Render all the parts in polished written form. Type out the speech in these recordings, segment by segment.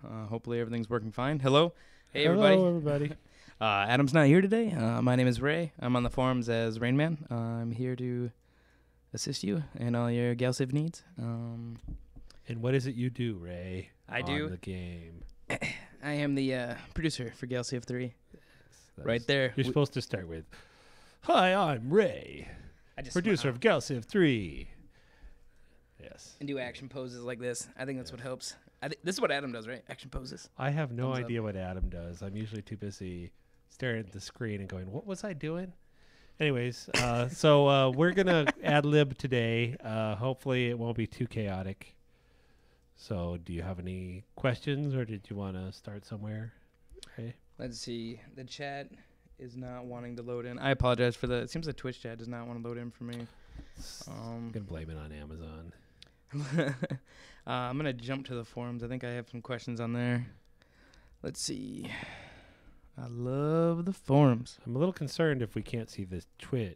Hopefully everything's working fine. Hello. Hey, everybody. Hello, everybody. Adam's not here today. My name is Ray. I'm on the forums as Rainman. I'm here to assist you in all your Galciv needs. And what is it you do, Ray? I on do. the game. I am the producer for Galciv 3. That's- Right there. You're supposed to start with, "Hi, I'm Ray, I just producer smile of Galciv 3." Yes. and do action poses like this. I think that's what helps. This is what Adam does, right? Action poses. I have no Thumbs up. idea what Adam does. I'm usually too busy staring at the screen and going, "What was I doing?" Anyways, so we're gonna ad lib today. Hopefully, it won't be too chaotic. So, do you have any questions, or did you want to start somewhere? Ray? Let's see. The chat is not wanting to load in. I apologize for that. It seems the Twitch chat does not want to load in for me. I'm gonna blame it on Amazon. I'm going to jump to the forums. I think I have some questions on there. Let's see. I love the forums. I'm a little concerned if we can't see this we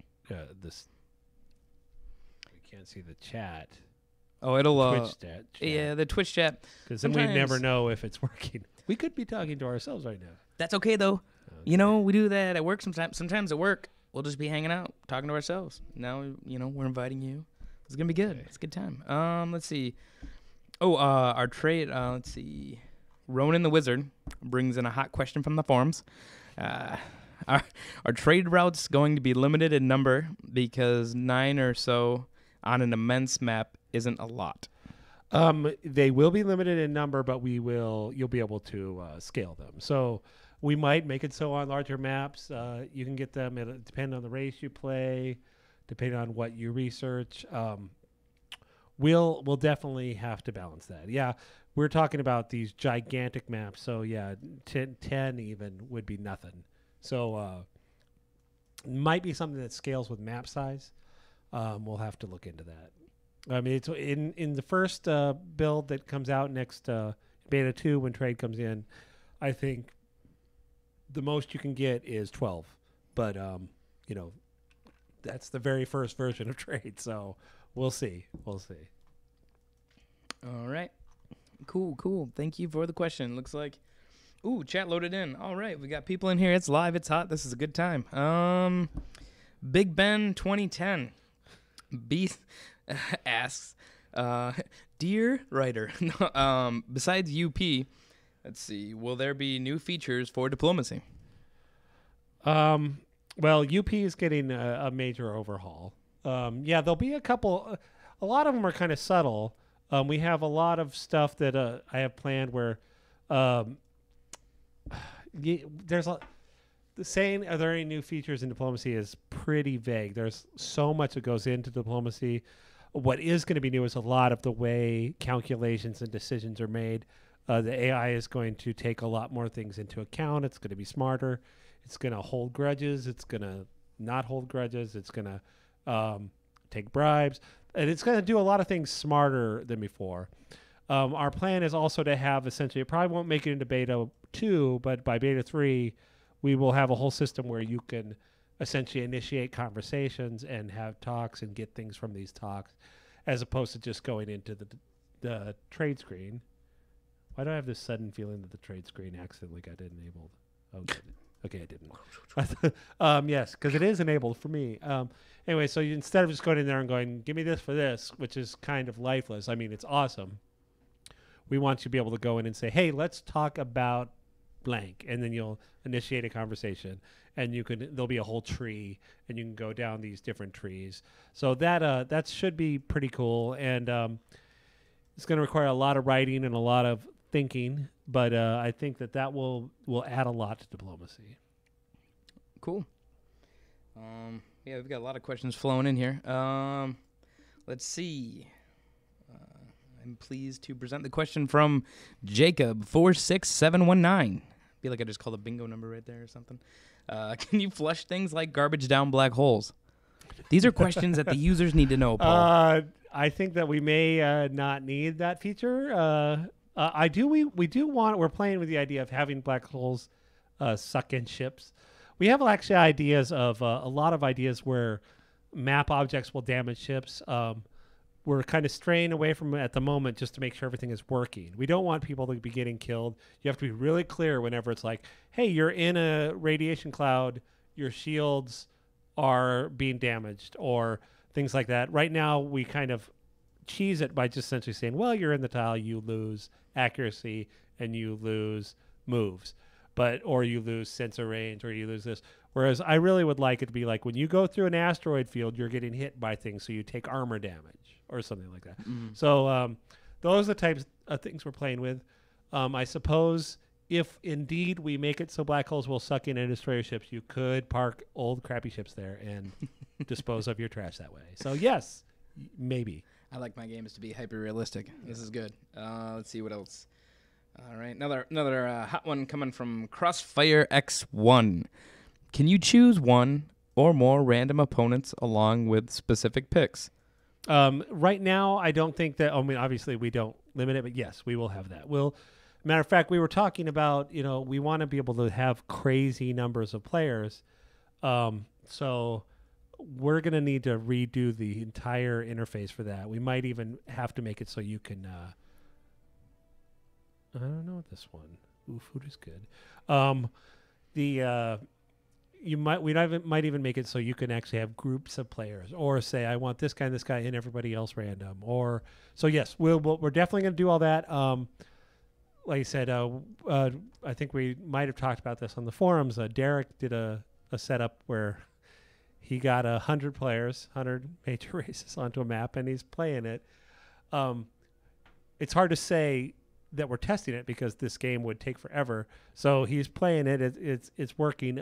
can't see the chat. Oh, it'll... Twitch chat. Yeah, the Twitch chat. Because then we never sometimes- know if it's working. We could be talking to ourselves right now. That's okay, though. Okay. You know, we do that at work sometimes. Sometimes at work, we'll just be hanging out, talking to ourselves. Now, you know, we're inviting you. It's going to be good. Okay. It's a good time. Let's see. Oh, our trade, let's see. Ronan the Wizard brings in a hot question from the forums. Our trade routes going to be limited in number because 9 or so on an immense map isn't a lot. They will be limited in number, but you'll be able to scale them. So we might make it so on larger maps. You can get them, depending on the race you play, depending on what you research. We'll definitely have to balance that. Yeah, we're talking about these gigantic maps. So yeah, 10 even would be nothing. So might be something that scales with map size. We'll have to look into that. I mean, it's in the first build that comes out next beta 2 when trade comes in. I think the most you can get is 12, but you know, that's the very first version of trade. So we'll see. We'll see. All right. Cool. Thank you for the question. Looks like, ooh, chat loaded in. All right, we got people in here. It's live. It's hot. This is a good time. Big Ben 2010 Beast asks, dear writer, besides UP, let's see, will there be new features for diplomacy? Well, UP is getting a major overhaul. Yeah, there'll be a couple. A lot of them are kind of subtle. We have a lot of stuff that I have planned where there's the saying, are there any new features in diplomacy is pretty vague. There's so much that goes into diplomacy. What is going to be new is a lot of the way calculations and decisions are made. The AI is going to take a lot more things into account. It's going to be smarter. It's going to hold grudges. It's going to not hold grudges. It's going to take bribes. And it's going to do a lot of things smarter than before. Our plan is also to have essentially, it probably won't make it into beta 2, but by beta 3, we will have a whole system where you can essentially initiate conversations and have talks and get things from these talks, as opposed to just going into the trade screen. Why do I have this sudden feeling that the trade screen accidentally got enabled? Oh, good. Okay, I didn't. Yes, because it is enabled for me. Anyway, so instead of just going in there and going, give me this for this, which is kind of lifeless. I mean, it's awesome. We want you to be able to go in and say, hey, let's talk about blank. And then you'll initiate a conversation. And there'll be a whole tree. And you can go down these different trees. So that should be pretty cool. And it's going to require a lot of writing and a lot of thinking. But I think that will add a lot to diplomacy. Cool. Yeah, we've got a lot of questions flowing in here. Let's see. I'm pleased to present the question from Jacob 46719. I feel like I just called a bingo number right there or something. Can you flush things like garbage down black holes? These are questions that the users need to know, Paul. I think that we may not need that feature. We're playing with the idea of having black holes suck in ships. We have actually ideas of a lot of ideas where map objects will damage ships. we're kind of straying away from it at the moment just to make sure everything is working. We don't want people to be getting killed. You have to be really clear whenever it's like, hey, you're in a radiation cloud, your shields are being damaged or things like that. Right now, we kind of cheese it by just essentially saying, well, you're in the tile, you lose accuracy and you lose moves, or you lose sensor range, or you lose this. Whereas I really would like it to be like when you go through an asteroid field, you're getting hit by things, so you take armor damage or something like that. So those are the types of things we're playing with. I suppose if indeed we make it so black holes will suck in and destroy your ships, you could park old crappy ships there and dispose of your trash that way. So yes, maybe. I like my games to be hyper realistic. This is good. Let's see what else. All right, another hot one coming from Crossfire X1. Can you choose one or more random opponents along with specific picks? Right now, I don't think that. I mean, obviously, we don't limit it, but yes, we will have that. Matter of fact, we were talking about, we want to be able to have crazy numbers of players. So we're going to need to redo the entire interface for that. We might even have to make it so you can. I don't know this one. Ooh, food is good. Might even make it so you can actually have groups of players, or say I want this guy, and everybody else random. Or so yes, we're definitely going to do all that. Like I said, I think we might have talked about this on the forums. Derek did a setup where he got 100 players, 100 major races onto a map, and he's playing it. It's hard to say that we're testing it because this game would take forever. So he's playing it. It's working.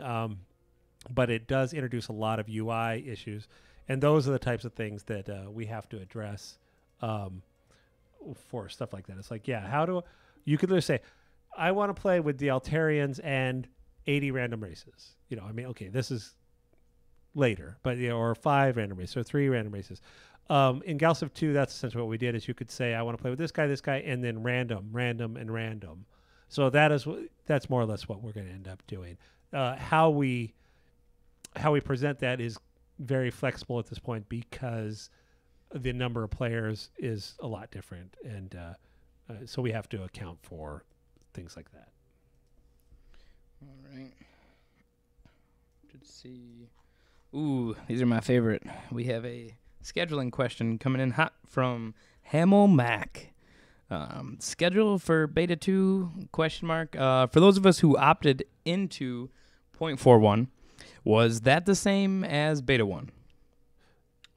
But it does introduce a lot of UI issues, and those are the types of things that we have to address for stuff like that. It's like, you could just say, I want to play with the Altarians and 80 random races. Okay, this is later, but or 5 random races or 3 random races. In Galactic 2, that's essentially what we did. Is you could say, I want to play with this guy, and then random, and random. So that's more or less what we're going to end up doing. How we present that is very flexible at this point because the number of players is a lot different, and so we have to account for things like that. All right. Let's see. Ooh, these are my favorite. We have a scheduling question coming in hot from Hamel Mac. Schedule for Beta 2, question mark. For those of us who opted into 0.41, was that the same as Beta 1?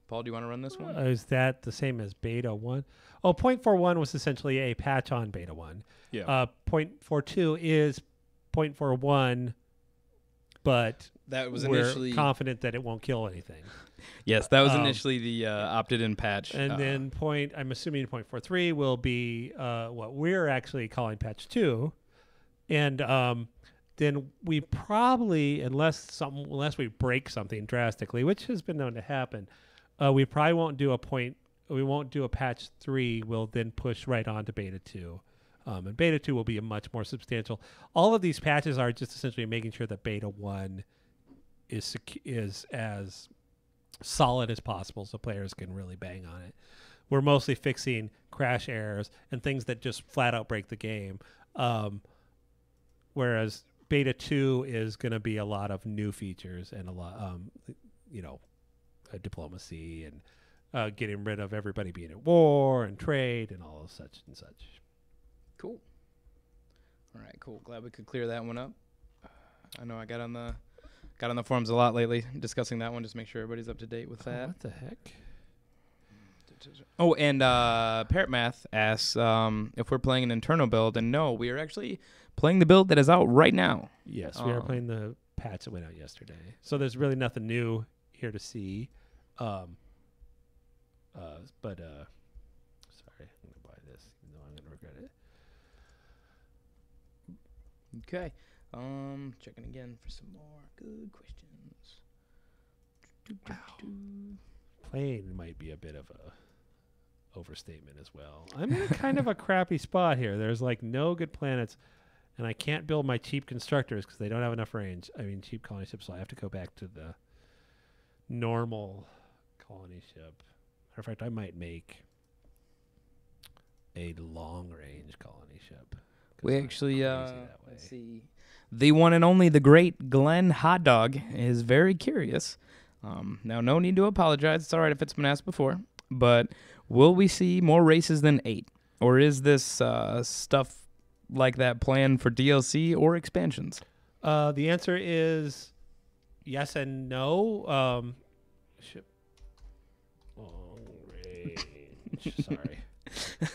Paul, do you want to run this one? Is that the same as Beta 1? Oh, 0.41 was essentially a patch on Beta 1. Yeah. 0.42 is 0.41, but that was we're initially confident that it won't kill anything. Yes, that was initially the opted-in patch. And then I'm assuming 0.43 will be what we're actually calling patch 2. And then we probably, unless we break something drastically, which has been known to happen, we probably won't do a patch 3. We'll then push right on to Beta 2. And Beta 2 will be a much more substantial. All of these patches are just essentially making sure that Beta 1 is as solid as possible so players can really bang on it. We're mostly fixing crash errors and things that just flat out break the game. Whereas Beta 2 is going to be a lot of new features and a lot, diplomacy and getting rid of everybody being at war and trade and all of such and such. Cool. All right, cool. Glad we could clear that one up. I know I got on the forums a lot lately discussing that one, just make sure everybody's up to date with that. What the heck? Oh, and Parrot Math asks if we're playing an internal build, and no, we are actually playing the build that is out right now. Yes, we are playing the patch that went out yesterday. So there's really nothing new here to see. Sorry, I'm going to buy this, even though I'm going to regret it. Okay. Checking again for some more good questions. Playing might be a bit of a overstatement as well. I'm in kind of a crappy spot here. There's like no good planets, and I can't build my cheap constructors because they don't have enough range. I mean, cheap colony ships, so I have to go back to the normal colony ship. Matter of fact, I might make a long-range colony ship. 'Cause We I'm actually, crazy that way. let's see. The one and only, the great Glenn Hot Dog, is very curious. Now, no need to apologize. It's all right if it's been asked before. But will we see more races than 8? Or is this stuff like that planned for DLC or expansions? The answer is yes and no. Ship long range. Sorry,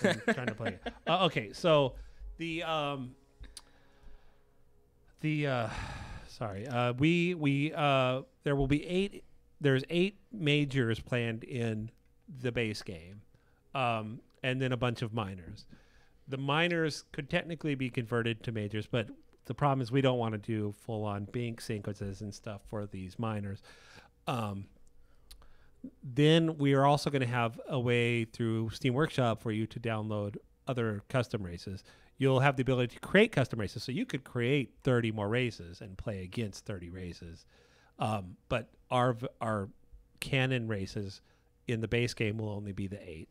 I'm trying to play it. Okay, so the sorry. We there will be 8. There's 8 majors planned in the base game, and then a bunch of minors. The minors could technically be converted to majors, but the problem is we don't want to do full-on bank sequences and stuff for these minors. Then we are also going to have a way through Steam Workshop for you to download other custom races. You'll have the ability to create custom races, so you could create 30 more races and play against 30 races. But our canon races in the base game will only be the 8.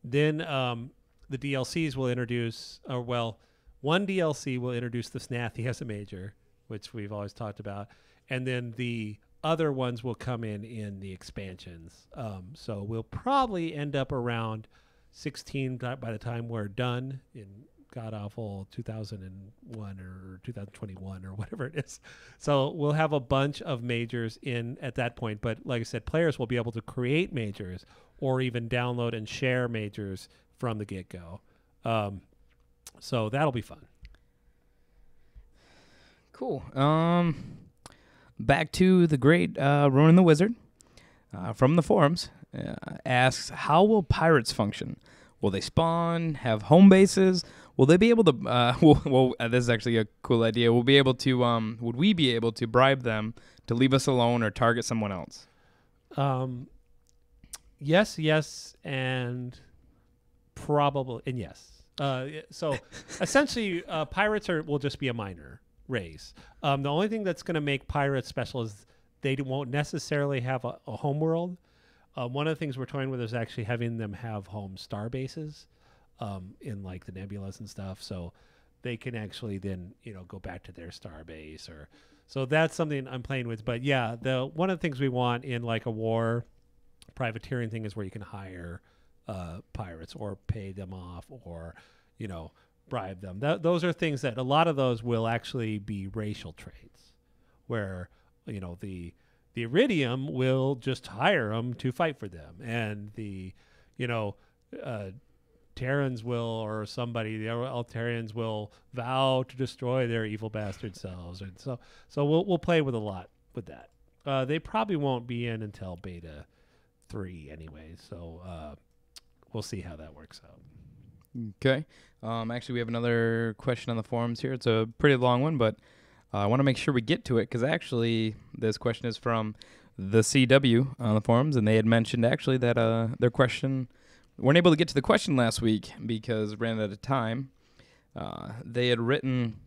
Then the DLCs will introduce, one DLC will introduce the Snathy as a major, which we've always talked about, and then the other ones will come in the expansions. So we'll probably end up around 16 by the time we're done in god awful 2001 or 2021 or whatever it is. So we'll have a bunch of majors in at that point. But like I said, players will be able to create majors or even download and share majors from the get-go. So that'll be fun. Cool. Back to the great Ronan the Wizard from the forums asks, how will pirates function? Will they spawn, have home bases? Will they be able to, this is actually a cool idea. We'll be able to, would we be able to bribe them to leave us alone or target someone else? Yes, and probably, and yes. So essentially, pirates will just be a minor race. The only thing that's going to make pirates special is they won't necessarily have a home world. One of the things we're toying with is actually having them have home star bases in like the nebulas and stuff, so they can actually then go back to their star base. Or so that's something I'm playing with. But yeah, one of the things we want in like a war privateering thing is where you can hire pirates or pay them off or bribe them. Those are things that a lot of those will actually be racial traits, where the Iridium will just hire them to fight for them, and the Terrans will, or somebody, the Altarians will vow to destroy their evil bastard selves. And so we'll play with a lot with that. They probably won't be in until beta 3 anyway, so we'll see how that works out. Okay. Actually, we have another question on the forums here. It's a pretty long one, but I want to make sure we get to it, because actually this question is from the CW on the forums, and they had mentioned actually that their question, weren't able to get to the question last week because ran out of time. They had written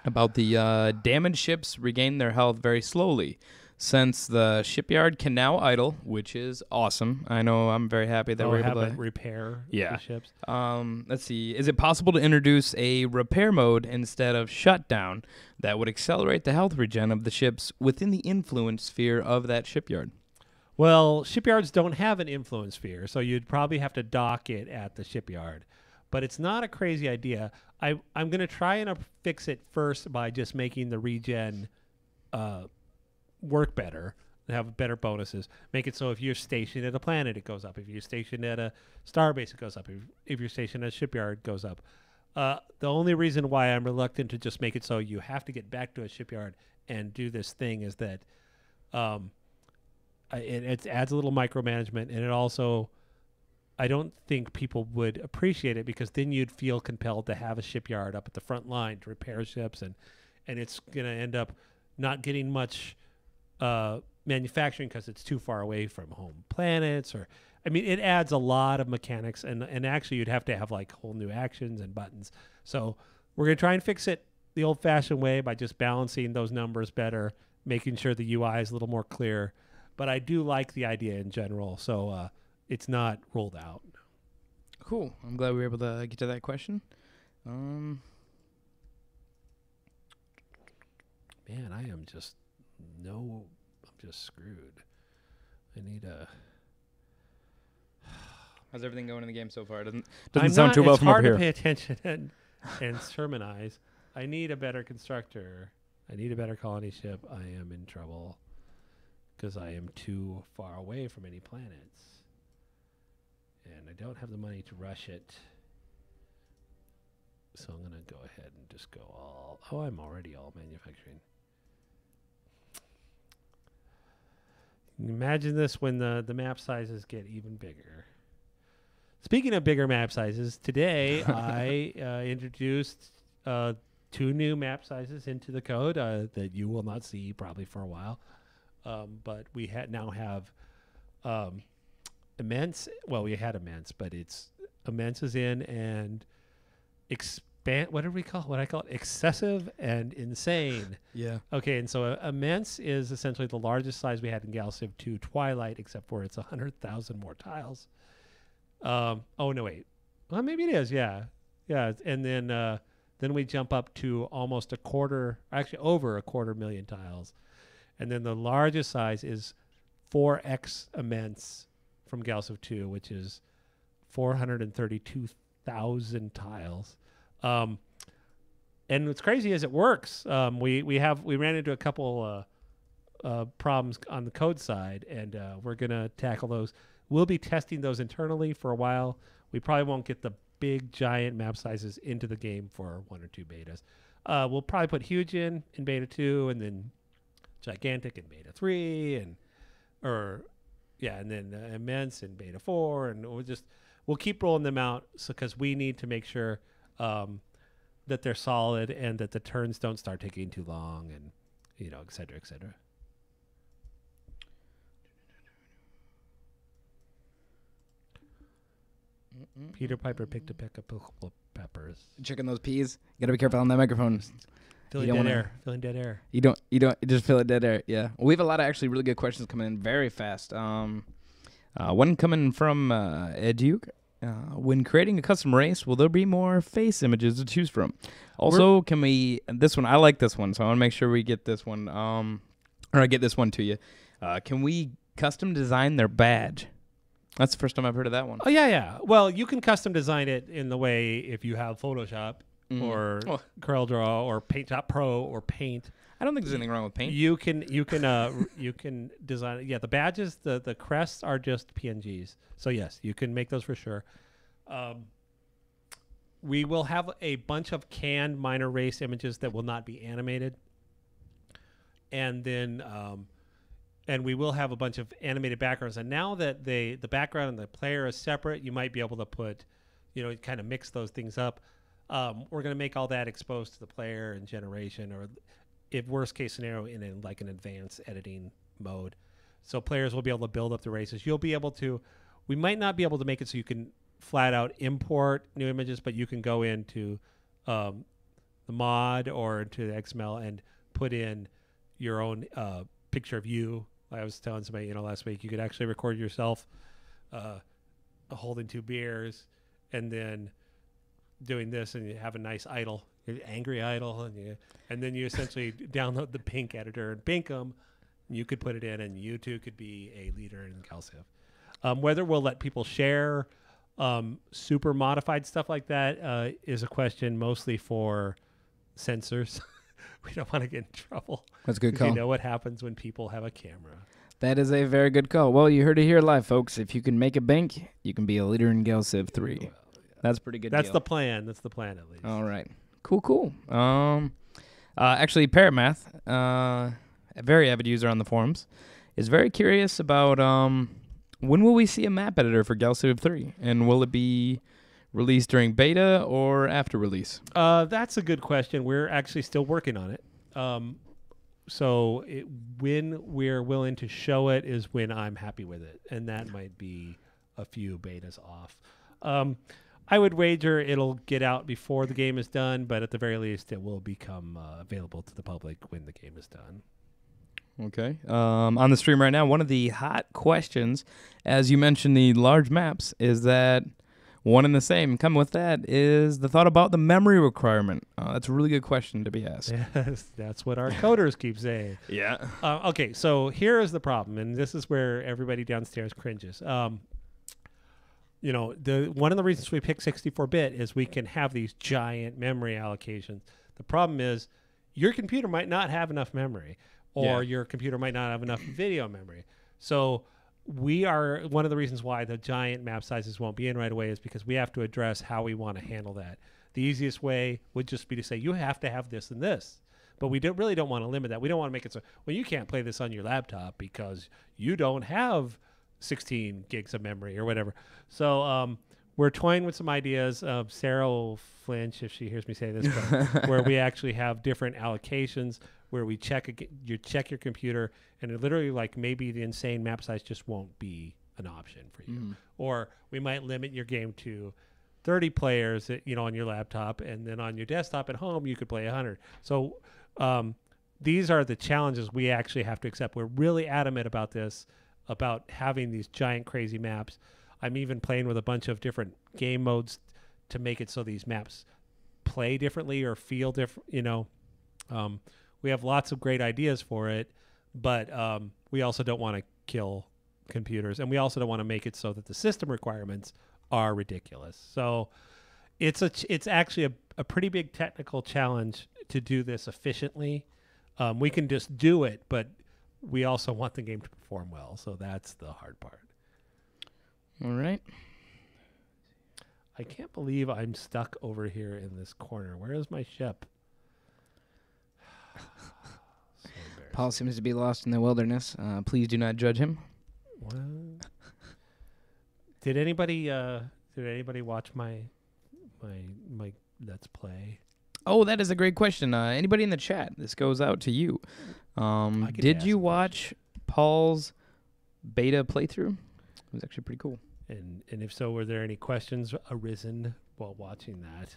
about the damaged ships regain their health very slowly, since the shipyard can now idle, which is awesome. I know, I'm very happy that we're able to repair the ships. Let's see. Is it possible to introduce a repair mode instead of shutdown that would accelerate the health regen of the ships within the influence sphere of that shipyard? Well, shipyards don't have an influence sphere, so you'd probably have to dock it at the shipyard. But it's not a crazy idea. I'm going to try and fix it first by just making the regen work better, have better bonuses. Make it so if you're stationed at a planet, it goes up. If you're stationed at a starbase, it goes up. If you're stationed at a shipyard, it goes up. The only reason why I'm reluctant to just make it so you have to get back to a shipyard and do this thing is that it adds a little micromanagement, and it also, I don't think people would appreciate it, because then you'd feel compelled to have a shipyard up at the front line to repair ships, and it's going to end up not getting much manufacturing because it's too far away from home planets. Or it adds a lot of mechanics, and actually you'd have to have like whole new actions and buttons. So we're going to try and fix it the old-fashioned way by just balancing those numbers better, making sure the UI is a little more clear. But I do like the idea in general, so it's not ruled out. Cool. I'm glad we were able to get to that question. Man, I am just I'm just screwed. I need a. How's everything going in the game so far? Doesn't I'm sound not, too well it's from up hard here. to pay attention and sermonize. I need a better constructor. I need a better colony ship. I am in trouble because I am too far away from any planets. And I don't have the money to rush it. So I'm going to go ahead and just go all... Oh, I'm already all manufacturing. Imagine this when the map sizes get even bigger. Speaking of bigger map sizes, today I introduced 2 new map sizes into the code that you will not see probably for a while. But we now have immense. Well, we had immense, but immense is in and expand. What did we call? What I call it? Excessive and insane. Yeah. Okay, and so immense is essentially the largest size we had in Galactic 2 Twilight, except for it's 100,000 more tiles. Oh no, wait. Well, maybe it is. Yeah, and then we jump up to almost over a 250,000 tiles, and then the largest size is 4x immense from Galactic 2, which is 432,000 tiles. And what's crazy is it works. We ran into a couple problems on the code side, and we're gonna tackle those. We'll be testing those internally for a while. We probably won't get the big giant map sizes into the game for 1 or 2 betas. We'll probably put huge in beta 2, and then gigantic in beta 3, and then immense in beta 4, and we'll keep rolling them out because we need to make sure that they're solid and that the turns don't start taking too long, and et cetera, et cetera. Peter Piper picked a peck of peppers. Checking those peas. You gotta be careful on that microphone. Feeling dead air. You just feel it dead air. Yeah. Well, we have a lot of actually really good questions coming in very fast. One coming from Ed Duke. When creating a custom race, will there be more face images to choose from? Also, this one, I like this one, so I want to make sure we get this one, or I get this one to you. Can we custom design their badge? That's the first time I've heard of that one. Oh, yeah. Well, you can custom design it in the way if you have Photoshop or CorelDRAW or Paint.Pro Pro or Paint. I don't think there's anything wrong with Paint. You can design it. Yeah, the badges, the crests are just PNGs. So yes, you can make those for sure. We will have a bunch of canned minor race images that will not be animated, and then and we will have a bunch of animated backgrounds. And now that the background and the player is separate, you might be able to put, kind of mix those things up. We're going to make all that exposed to the player in generation, or if worst case scenario in an advanced editing mode. So players will be able to build up the races. We might not be able to make it so you can flat out import new images, but you can go into the mod or into the XML and put in your own picture of you. I was telling somebody, last week, you could actually record yourself holding 2 beers and then doing this, and you have a nice idle, angry idle, and then you essentially download the Pink editor and Pink them. You could put it in, and you too could be a leader in Calciv. Whether we'll let people share super modified stuff like that is a question mostly for censors. We don't want to get in trouble. That's a good call. You know what happens when people have a camera. That is a very good call. Well, you heard it here live, folks. If you can make a bank, you can be a leader in Galciv 3. Well, yeah. That's pretty good. That's the plan. That's the plan, at least. All right. Cool. Actually, Paramath, a very avid user on the forums, is very curious about when will we see a map editor for Galciv 3, and will it be released during beta or after release? That's a good question. We're actually still working on it. When we're willing to show it is when I'm happy with it, and that might be a few betas off. I would wager it'll get out before the game is done, but at the very least, it will become available to the public when the game is done. Okay. On the stream right now, one of the hot questions, as you mentioned the large maps, is that One and the same. Coming with that is the thought about the memory requirement. That's a really good question to be asked. Yes, that's what our coders keep saying. Yeah. Okay, so here is the problem, and this is where everybody downstairs cringes. You know, one of the reasons we pick 64-bit is we can have these giant memory allocations. The problem is your computer might not have enough memory, or your computer might not have enough video memory. So one of the reasons why the giant map sizes won't be in right away is because we have to address how we want to handle that. The easiest way would just be to say you have to have this and this. But we really don't want to limit that. We don't want to make it so, well, you can't play this on your laptop because you don't have 16 gigs of memory or whatever. So we're toying with some ideas. Sarah will flinch if she hears me say this, but where we actually have different allocations where we check your computer, and it literally, like, maybe the insane map size just won't be an option for you. Or we might limit your game to 30 players, on your laptop, and then on your desktop at home you could play 100. So these are the challenges we actually have to accept. We're really adamant about this, about having these giant crazy maps. I'm even playing with a bunch of different game modes to make it so these maps play differently or feel different. We have lots of great ideas for it, but we also don't want to kill computers, and we also don't want to make it so that the system requirements are ridiculous. So it's actually a pretty big technical challenge to do this efficiently. We can just do it, but we also want the game to perform well. So that's the hard part. All right. I can't believe I'm stuck over here in this corner. Where is my ship? So Paul seems to be lost in the wilderness. Please do not judge him. What? Did anybody watch my Let's Play? Oh, that is a great question. Anybody in the chat? This goes out to you. Did you watch Paul's beta playthrough? It was actually pretty cool. And if so, were there any questions arisen while watching that?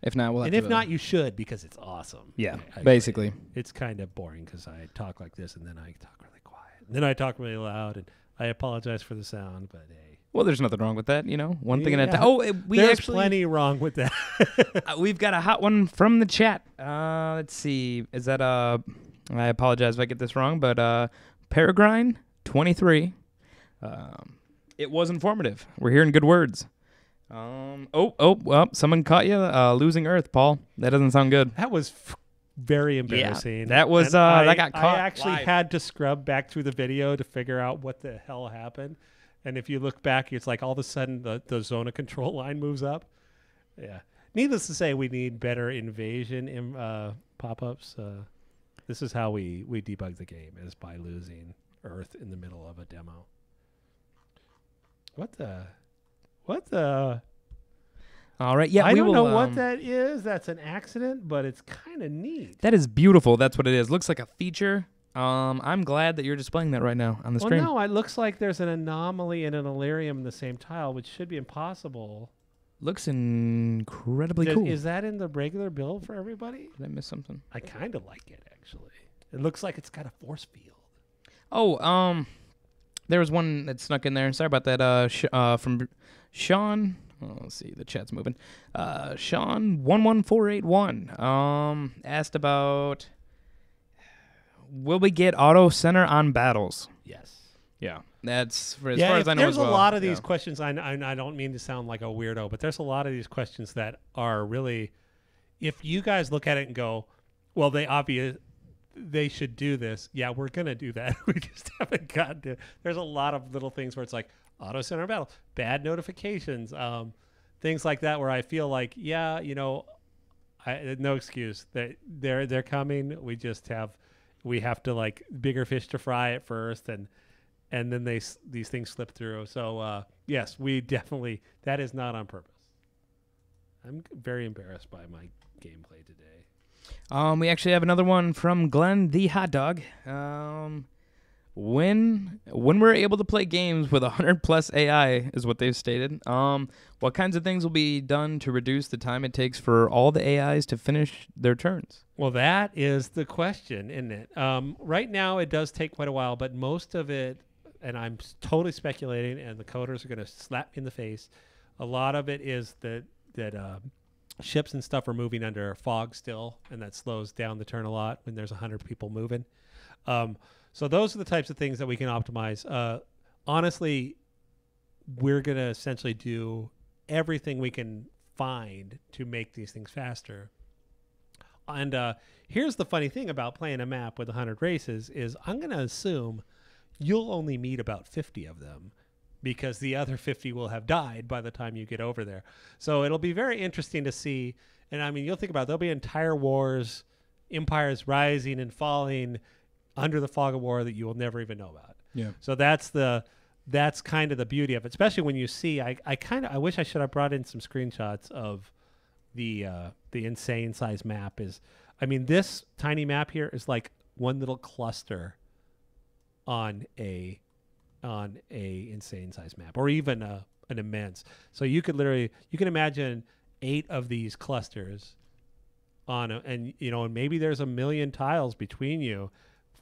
If not, we'll have and to... if not, you should, because it's awesome. Yeah, I basically. It's kind of boring because I talk like this, and then I talk really quiet. And then I talk really loud, and I apologize for the sound, but hey. Well, there's nothing wrong with that, One thing at a time. Oh, there's plenty wrong with that. We've got a hot one from the chat. Let's see. Is that I apologize if I get this wrong, but Peregrine 23. It was informative. We're hearing good words. Well, someone caught you losing Earth, Paul. That doesn't sound good. That was very embarrassing. Yeah, that was that got caught. I actually live. had to scrub back through the video to figure out what the hell happened. And if you look back, it's like all of a sudden the zone of control line moves up. Yeah. Needless to say, we need better invasion pop-ups. This is how we debug the game, is by losing Earth in the middle of a demo. What the? All right. Yeah, I don't know what that is. That's an accident, but it's kind of neat. That is beautiful. That's what it is. Looks like a feature. I'm glad that you're displaying that right now on the stream. Well, no, it looks like there's an anomaly and an Illyrium in the same tile, which should be impossible. Looks incredibly cool. Is that in the regular build for everybody? Did I miss something? I kind of like it, actually. It looks like it's got a force field. Oh, there was one that snuck in there. Sorry about that. From Sean. Oh, let's see. The chat's moving. Sean11481 asked about, will we get auto center on battles? Yes. Yeah. That's as far as I know. There's as well. A lot of these questions. I don't mean to sound like a weirdo, but there's a lot of these questions that are really, if you guys look at it and go, well, they should do this. Yeah, we're going to do that. We just haven't gotten to. There's a lot of little things where it's like auto center battle, bad notifications, things like that, where I feel like, no excuse. They're coming. We have to, like, bigger fish to fry at first, and then these things slip through. So yes, we definitely, that is not on purpose. I'm very embarrassed by my gameplay today. We actually have another one from Glenn the Hot Dog. When we're able to play games with 100+ AI is what they've stated. What kinds of things will be done to reduce the time it takes for all the AIs to finish their turns? Well, that is the question, isn't it? Right now, it does take quite a while, but most of it, and I'm totally speculating, and the coders are going to slap me in the face, A lot of it is that ships and stuff are moving under fog still, and that slows down the turn a lot when there's 100 people moving. So those are the types of things that we can optimize. Honestly, we're going to essentially do everything we can find to make these things faster. And here's the funny thing about playing a map with 100 races is I'm going to assume you'll only meet about 50 of them because the other 50 will have died by the time you get over there. So it'll be very interesting to see. And I mean, you'll think about it, there'll be entire wars, empires rising and falling under the fog of war that you will never even know about. Yeah. So that's kind of the beauty of it, especially when you see. I wish I should have brought in some screenshots of the insane size map. I mean, this tiny map here is like one little cluster on a insane size map, or even an immense. So you can imagine 8 of these clusters and maybe there's 1 million tiles between you,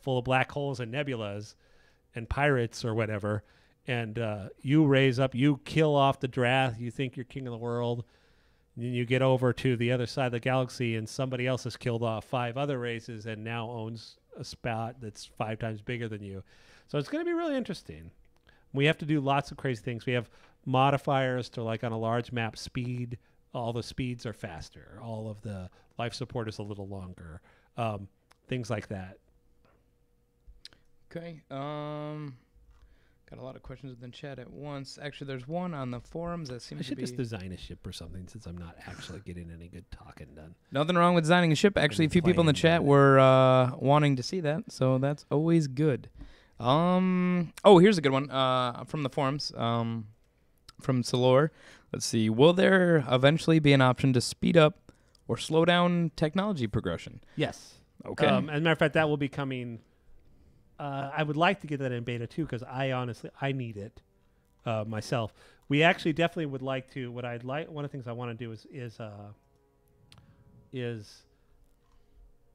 full of black holes and nebulas and pirates or whatever. And you raise up, you kill off the Drath, you think you're king of the world. And then you get over to the other side of the galaxy and somebody else has killed off 5 other races and now owns a spot that's 5 times bigger than you. So it's going to be really interesting. We have to do lots of crazy things. We have modifiers to, like on a large map, speed. All the speeds are faster. All of the life support is a little longer. Things like that. Okay. Got a lot of questions in the chat at once. Actually, there's one on the forums that seems to be... I should just design a ship or something since I'm not actually getting any good talking done. Nothing wrong with designing a ship. Actually, a few people in the chat were wanting to see that, so that's always good. Here's a good one from the forums from Salor. Let's see. Will there eventually be an option to speed up or slow down technology progression? Yes. Okay. As a matter of fact, that will be coming... I would like to get that in beta too, because I need it myself. We actually definitely would like to. One of the things I want to do is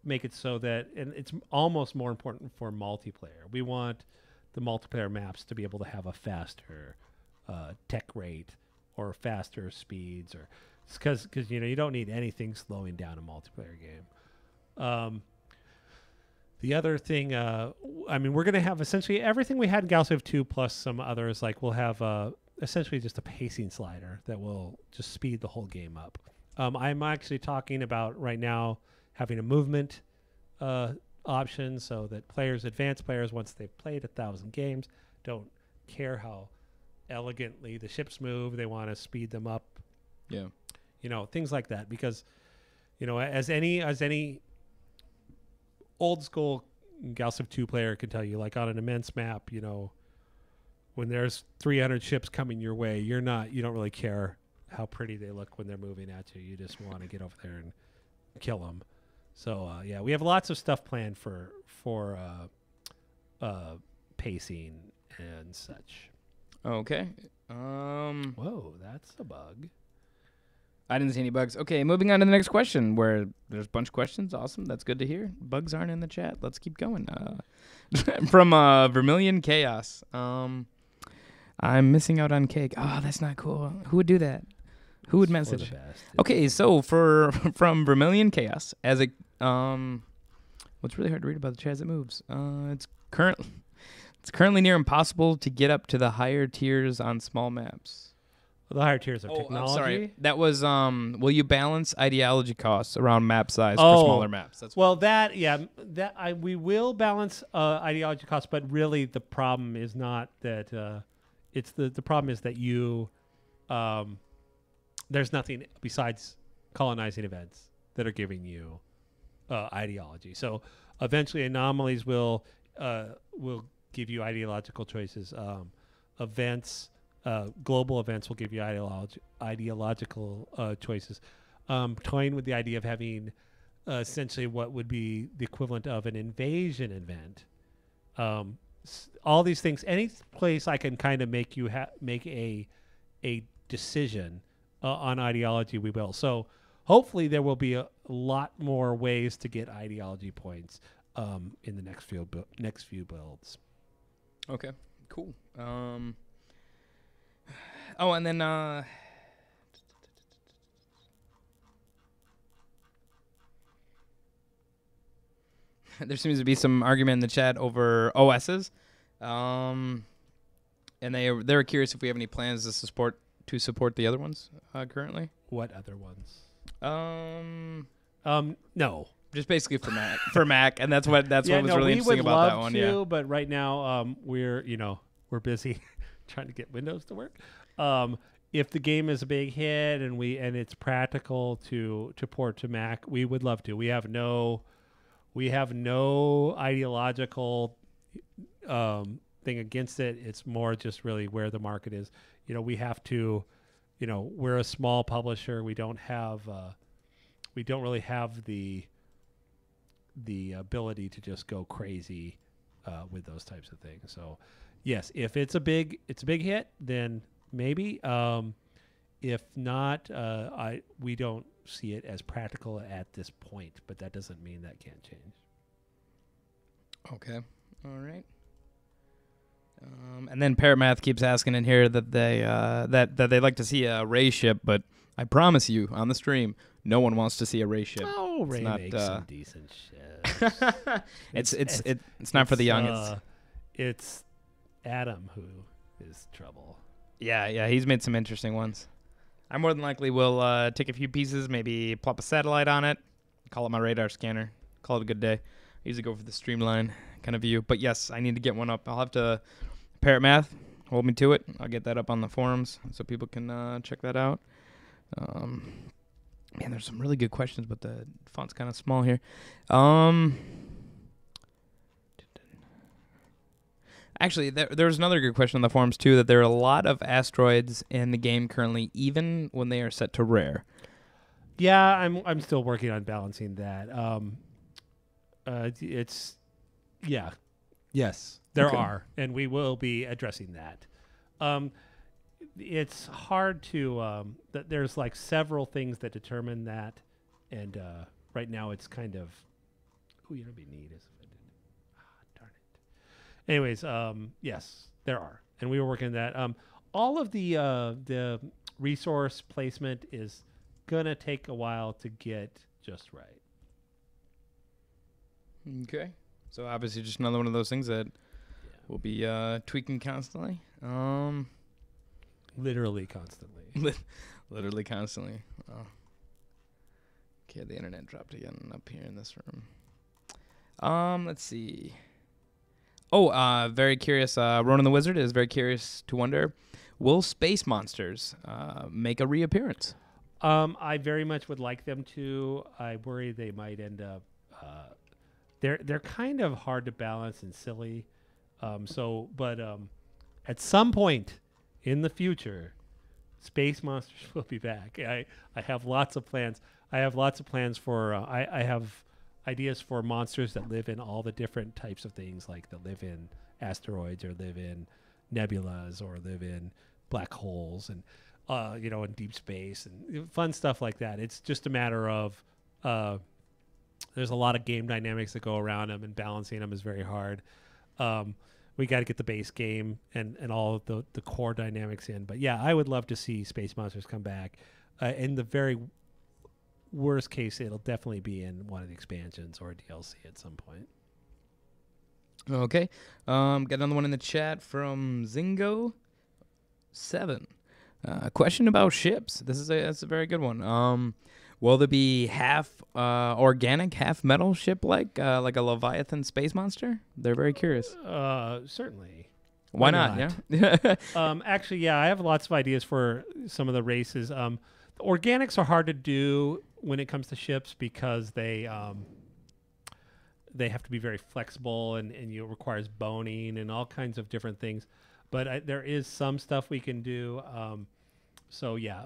make it so that, and it's almost more important for multiplayer. We want the multiplayer maps to be able to have a faster tech rate or faster speeds, or because you don't need anything slowing down a multiplayer game. The other thing, we're going to have essentially everything we had in Galaxy of 2 plus some others. Like we'll have essentially just a pacing slider that will just speed the whole game up. I'm actually talking about right now having a movement option so that advanced players, once they've played 1,000 games, don't care how elegantly the ships move. They want to speed them up. Yeah. Things like that. Because, as any old school Galaxy 2 player can tell you, like on an immense map, when there's 300 ships coming your way, you don't really care how pretty they look when they're moving at you. You just want to get over there and kill them. So we have lots of stuff planned for pacing and such. Okay. Whoa, that's a bug. I didn't see any bugs. Okay, moving on to the next question, where there's a bunch of questions. Awesome. That's good to hear. Bugs aren't in the chat. Let's keep going. From Vermilion Chaos. I'm missing out on cake. Oh, that's not cool. Who would do that? Who would message? Okay, so from Vermilion Chaos, as a what's really hard to read about the chat as it moves. It's currently near impossible to get up to the higher tiers on small maps. The higher tiers of technology. I'm sorry. That was will you balance ideology costs around map size for smaller maps? That's we will balance ideology costs, but really the problem is not that it's the problem is that you there's nothing besides colonizing events that are giving you ideology. So eventually anomalies will give you ideological choices. Events global events will give you ideological choices. Toying with the idea of having essentially what would be the equivalent of an invasion event. All these things, any place I can kind of make you make a decision on ideology, we will. So hopefully there will be a lot more ways to get ideology points in the next few builds. Okay, cool. And then there seems to be some argument in the chat over OSs, and they're curious if we have any plans to support the other ones currently. What other ones? No. Just basically for Mac, and that's what was really interesting about that one. We would love to, but right now we're busy trying to get Windows to work. If the game is a big hit and it's practical to port to Mac, we would love to. We have no ideological thing against it. It's more just really where the market is. We have to, we're a small publisher. We don't really have the ability to just go crazy with those types of things. So yes, if it's a big hit, then maybe. If not, we don't see it as practical at this point, but that doesn't mean that can't change. Okay. All right. And then Paramath keeps asking in here that they'd like to see a Ray ship, but I promise you on the stream, no one wants to see a Ray ship. Oh, Ray makes some decent ships. It's not for the youngins. It's Adam who is trouble. Yeah, he's made some interesting ones. I more than likely will take a few pieces, maybe plop a satellite on it, call it my radar scanner, call it a good day. I usually go for the streamline kind of view. But yes, I need to get one up. I'll have to Parrot Math, hold me to it. I'll get that up on the forums so people can check that out. Man, there's some really good questions, but the font's kind of small here. Actually, there's another good question on the forums, too, that there are a lot of asteroids in the game currently, even when they are set to rare. Yeah, I'm still working on balancing that. Yes, there are, and we will be addressing that. It's hard to there's like several things that determine that, and right now it's kind of be neat is offended. Darn it. Anyways, yes, there are, and we were working on that. All of the resource placement is gonna take a while to get just right. Okay. So obviously just another one of those things that we'll be tweaking constantly. Literally constantly. Literally constantly. Oh. Okay, the internet dropped again up here in this room. Let's see. Oh, very curious. Ronan the Wizard is very curious to wonder, will space monsters make a reappearance? I very much would like them to. I worry they might end up... They're kind of hard to balance and silly. But at some point in the future, space monsters will be back. I have lots of plans. I have lots of plans for... I have ideas for monsters that live in all the different types of things, like that live in asteroids or live in nebulas or live in black holes and, in deep space and fun stuff like that. It's just a matter of... there's a lot of game dynamics that go around them, and balancing them is very hard. We got to get the base game and all of the core dynamics in. But yeah, I would love to see Space Monsters come back. In the very worst case, it'll definitely be in one of the expansions or a DLC at some point. Okay. Got another one in the chat from Zingo7. Question about ships. That's a very good one. Will there be half organic, half metal ship like a Leviathan space monster? They're very curious. Certainly. Why not? Yeah. Actually, yeah, I have lots of ideas for some of the races. The organics are hard to do when it comes to ships because they have to be very flexible and it requires boning and all kinds of different things. But there is some stuff we can do. So yeah,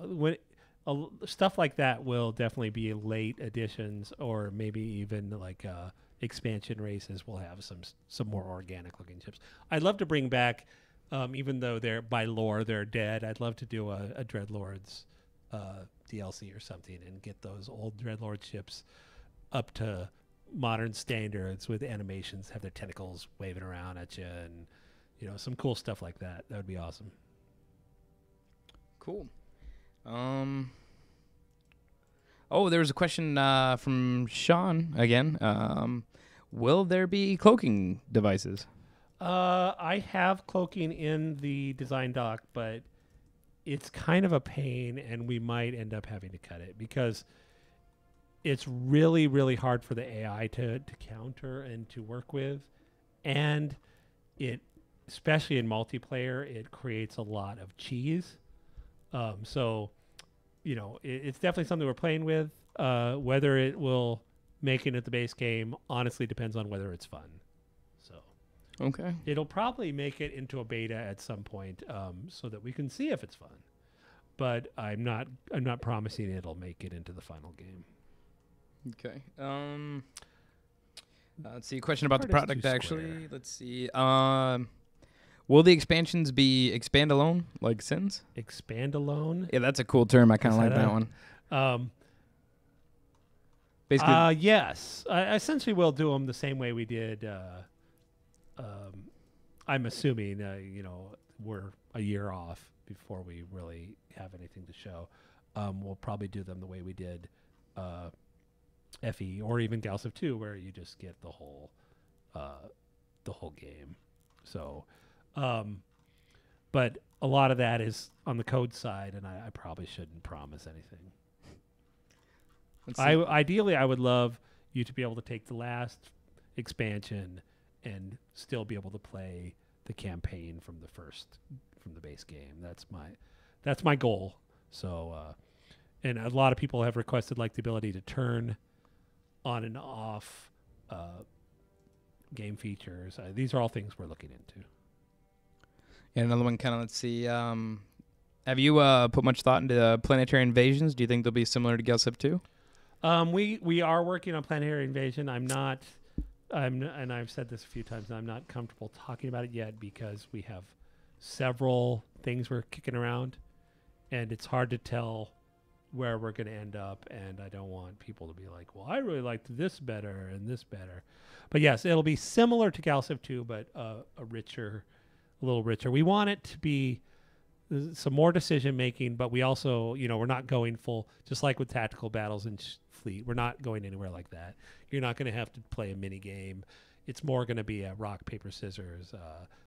stuff like that will definitely be late additions, or maybe even like expansion races will have some more organic looking ships. I'd love to bring back, even though they're by lore they're dead, I'd love to do a Dreadlords DLC or something and get those old Dreadlord ships up to modern standards with animations, have their tentacles waving around at you, and some cool stuff like that. That would be awesome. Cool. Oh, there was a question from Sean again. Will there be cloaking devices? I have cloaking in the design doc, but it's kind of a pain, and we might end up having to cut it because it's really, really hard for the AI to counter and to work with. And it, especially in multiplayer, it creates a lot of cheese. So, it's definitely something we're playing with. Whether it will make it at the base game honestly depends on whether it's fun. So Okay. it'll probably make it into a beta at some point, so that we can see if it's fun. But I'm not promising it'll make it into the final game. Okay. Let's see. A question about the Part is product, too actually. square. Let's see. Will the expansions be expand alone, like Sins? Expand alone. Yeah, that's a cool term. I kind of Is like that that a- one. Um, Basically, yes. I essentially will do them the same way we did. I'm assuming, we're a year off before we really have anything to show. We'll probably do them the way we did FE or even Gauss of 2, where you just get the whole game. So, but a lot of that is on the code side, and I probably shouldn't promise anything. let's see. Ideally, I would love you to be able to take the last expansion and still be able to play the campaign from the base game. That's my goal. So, and a lot of people have requested like the ability to turn on and off game features. These are all things we're looking into. And another one, kind of. Let's see. Have you put much thought into planetary invasions? Do you think they'll be similar to Gauss 2? We are working on planetary invasion. And I've said this a few times, and I'm not comfortable talking about it yet because we have several things we're kicking around, and it's hard to tell where we're going to end up. And I don't want people to be like, well, I really liked this better and this better. But yes, it'll be similar to Gauss 2, but a little richer. We want it to be some more decision making, but we also, we're not going full, just like with tactical battles and fleet. We're not going anywhere like that. You're not going to have to play a mini game. It's more going to be a rock, paper, scissors,